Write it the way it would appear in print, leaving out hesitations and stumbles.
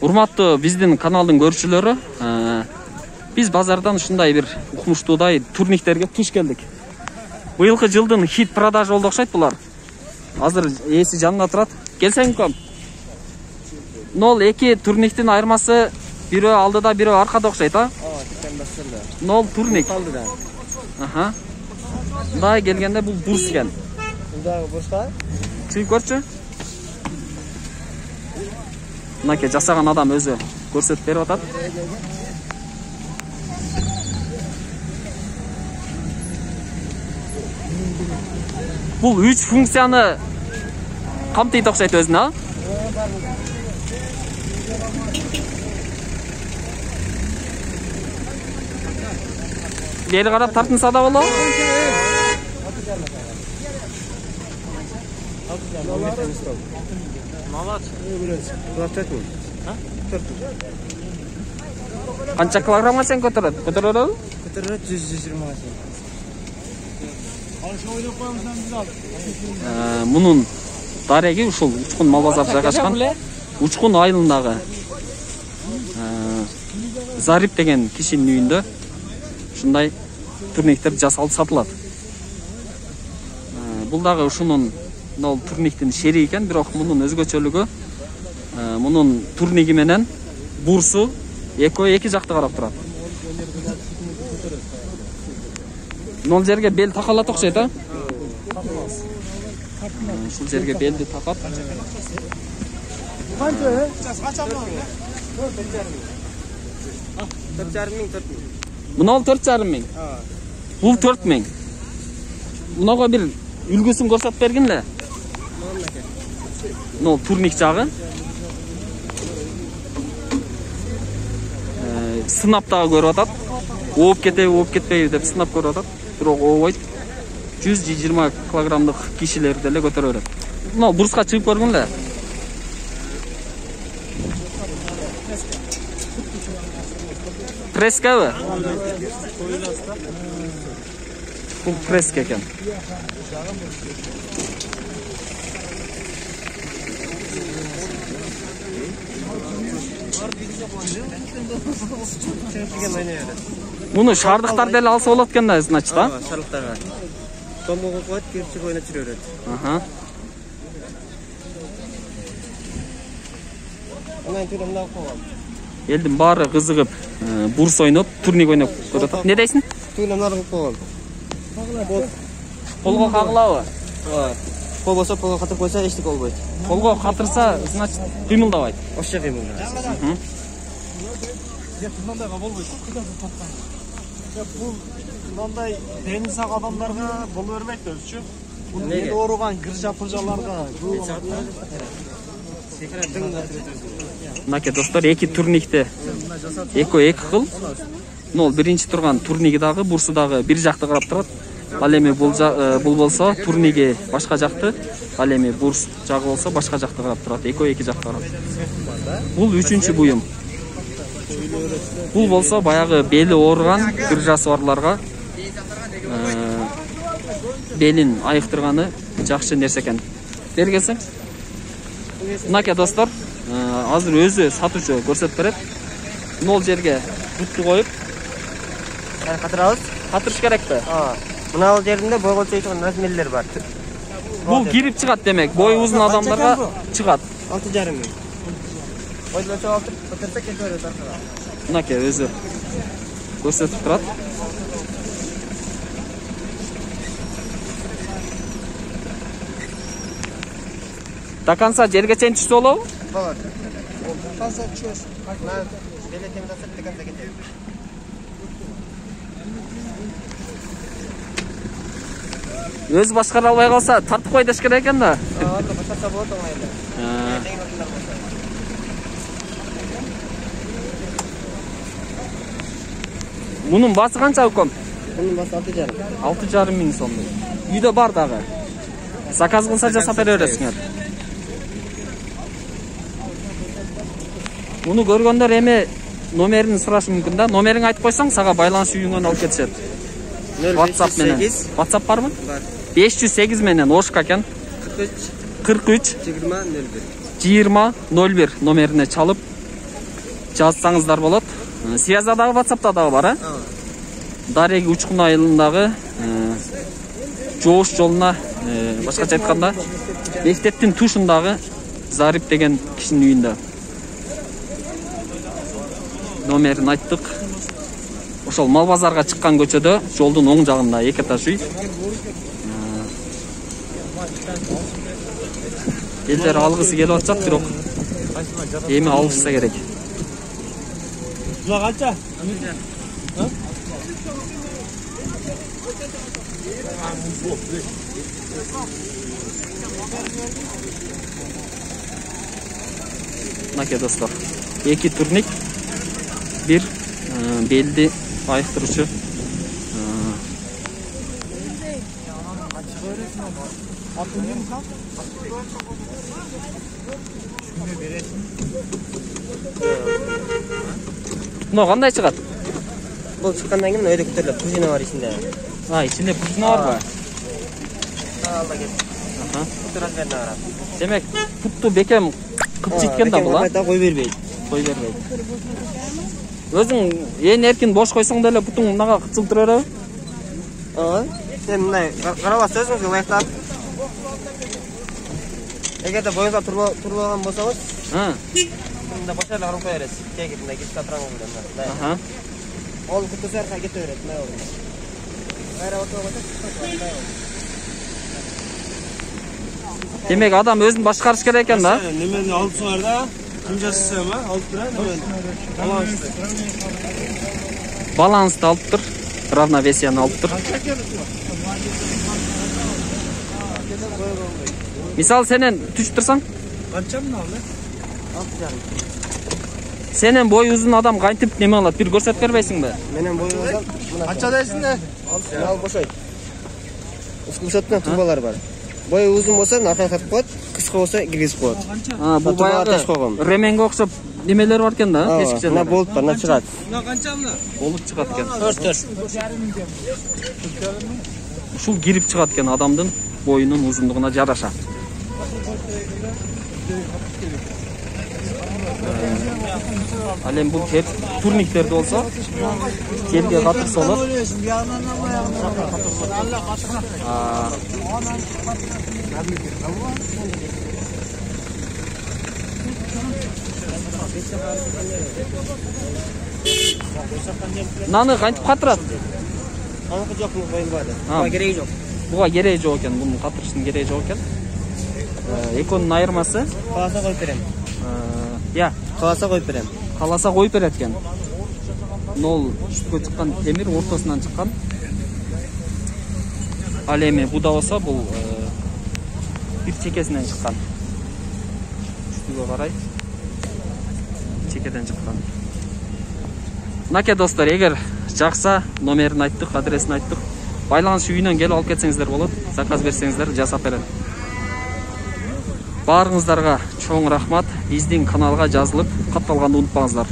Урматтуу биздин каналдын көрүүчүлөрү, биз базардан ушундай бир укмуштуудай турниктерге туш келдик. Быйылкы жылдын хит продажа болду окшойт булар. Азыр ээси жанында турат. Келсең ком. Нол эки турниктин айырмасы бирөө алдыда, бирөө аркада окшойт, а? Нол турник. Аха. Мындай келгенде бул бурс экен. Мындагы бурска? Чыгып көрчү. Мынакей жасаган адам өзү көрсөтүп берип атат. Бул 3 функцияны камтыйт окшойт өзүнө, а? Бери карап тартынса да болобу? Канча килограммга сен көтөрөт? Көтөрөлөбү? Көтөрөт 120 Мунун дареги ушул Учкун мал базары жайгашкан. Учкун айылындагы Зарип деген кишинин үйүндө ушундай турниктер жасалып сатылат. Бул дагы ушунун нол турниктин шери экен, бирок мунун өзгөчөлүгү мунун турниги менен бурсу эки жакты карап турат. Нол жерге бел такалат окшойт, а? Ушул жерге белди такап. Канча? 4,5 миң. Мынау 4,5 миң. Бул 4 миң. Мынага бир үлгүсүн көрсөтүп бергинле. Нол турник жагы. Сынап дагы көрүп атат. Ооп кетпейби деп сынап көрүп атат. Бирок ообойт. 120 килограммдык кишилер деле көтөрө берет. Мына бурска чыгып көргүнле. Прескабы? Бул преска экен. Муну шардыктар деле алса болот экен да, значит, а? Шардыктарга. Томго коет, кирчи ойнап жүрө берет. Аха. Анан көрөм да койгон. Элдин баары кызыгып, бурс ойноп, турник ойноп көрүп атат. Не дейсиң? Туйнамдар кылып койгон. Колго кагылабы? Болбосо полго катып койсо эчтеке болбойт. Колго катырса, значит, кыймылдабайт. Ошо кыймылдайт. Мындайга болбойт. Бул мындай дени сак адамдарга боло бермейт өзүчү. Бул эли ооруган кыржа-пыржаларга. Мынакей достор, эки турникти эки кыл. Нол биринчи турган турниги дагы, бурсу дагы бир жакты карап турат. Ал эми бул болсо турниги башка жакты, ал эми бурс жагы болсо башка жакты карап турат. Эки жакты карап. Бул 3-чү буюм. Бул болсо баягы бели ооруган кыржасы барларга белин айыктырганы жакшы нерсе экен. Бергесең. Мынакей достор, азыр өзү сатуучу көрсөтүп берет. Нол жерге бутту коюп Катырабыз? катырыш керекпи? Мына жеринде бойго чейген размерлер бар. Бул кирип чыгат демек, бою узун адамдарга чыгат. 6,5 миң. Бойдо алып катырса кетет аркага. Мынакей өзү көрсөтүп турат. До конца жерге чейин түшсө болобу? Болот. Конца түшөс. Беле темдасып дегенде кетет. Өзү башкара албай калса тартып кой деш керек экен да. Башкарса болот оңайлы. Мунун басы канча уком? Мунун басы 6,5. 6,5 миң сом. Үйдө бар дагы. Заказ кылса жасап бере бересиңер. Муну көргөндөр эми номерин сурашы мүмкүн да. Номериңди айтып койсоң, сага байланыш үйүңөн алып кетишет. WhatsApp менен. WhatsApp барбы? Бар. 508 менен Ошка экен. 43 20 01 номерине чалып жазсаңыздар болот. Связда дагы, WhatsApp'та дагы бар, а? Дареги Учкун айылындагы Жоош жолуна, башкача айтканда, мектептин тушундагы Зарип деген кишинин үйүндө. Номерин айттык. Ошол мал базарга чыккан көчөдө, жолдун оң жагында 2 этаж үй. Элдер алгысы келип атат, бирок эми алышса керек. Bular qancha? Мынакей достор, 2 турник, 1 белди айыктыруучу. Мына кандай чыгат? Бұл шыққандан кейін өйде көтеріліп, пружина бар ішінде. Ичинде пружина барбы? Алда кет. Пұты размеріне қарап. Демек, путту бекем кылып жеткен да бұл, а? Бекем қой бербейді. Кой бербейді. Өзің ен еркин бош койсоң деле путуң мынага кытчылып тура береби? Сен мындай қарабас өзіңізге лайықтап. Егерде бойыңызға тұрып алған болсаңыз, мында башарлы қарым қоя бересіз. Тегі мындай кетіп қатыраңыз бұдан. Ол күтті сәрқа кете береді, мындай олды. Қайра отуға қойса, Демек адам өзүн башкарыш керек экен да. Немени алып соңар да, ким жасаса ма? Алып тура, немен. Балансты алып тур, равновесияны алып тур. Мисал сенен түшүп турсаң, Канча мына алды? сенен бой узун адам кантип неме алат? Бир көрсөтүп бербейсиңби? менен бойы болсам, Канча дейсиң да? ал бошойт. Скулшоттан турбалар бар. Бойы uzun болса, аркага катып коет, кыска болса, киргизип коет. Бул баягы ременге окшоп немелер бар экен да, эшикчелер. Мына болот бар, мына чыгат. Мына канча мына? Болуп чыгат экен. 4. Ушул кирип чыгат экен адамдын боюнун узундугуна жараша. Ал эми бул турниктерди болсо, телге катырса болот. Наны кантип катырат? Аныкы жок, муну коюлбайды. Буга кереги жок. Буга кереги жок экен, мунун катырыштын кереги жок экен. Экөөнүн айырмасы? Каласа коюп берем. Я, Каласа коюп берем. каласа коюп берет экен. Нол үстүгө чыккан темир ортосунан чыккан. Ал эми буда болсо бул бир чекесинен чыккан. Үстүгө карай чекеден чыккан. Мынакей достор, эгер жакса, номерин айттык, адресин айттык. Байланыш үйүнөн келип алып кетсеңиздер болот. Заказ берсеңиздер жасап берет. Баарыңыздарга чоң рахмат. Биздин каналга жазылып, катталганды унутпаңыздар.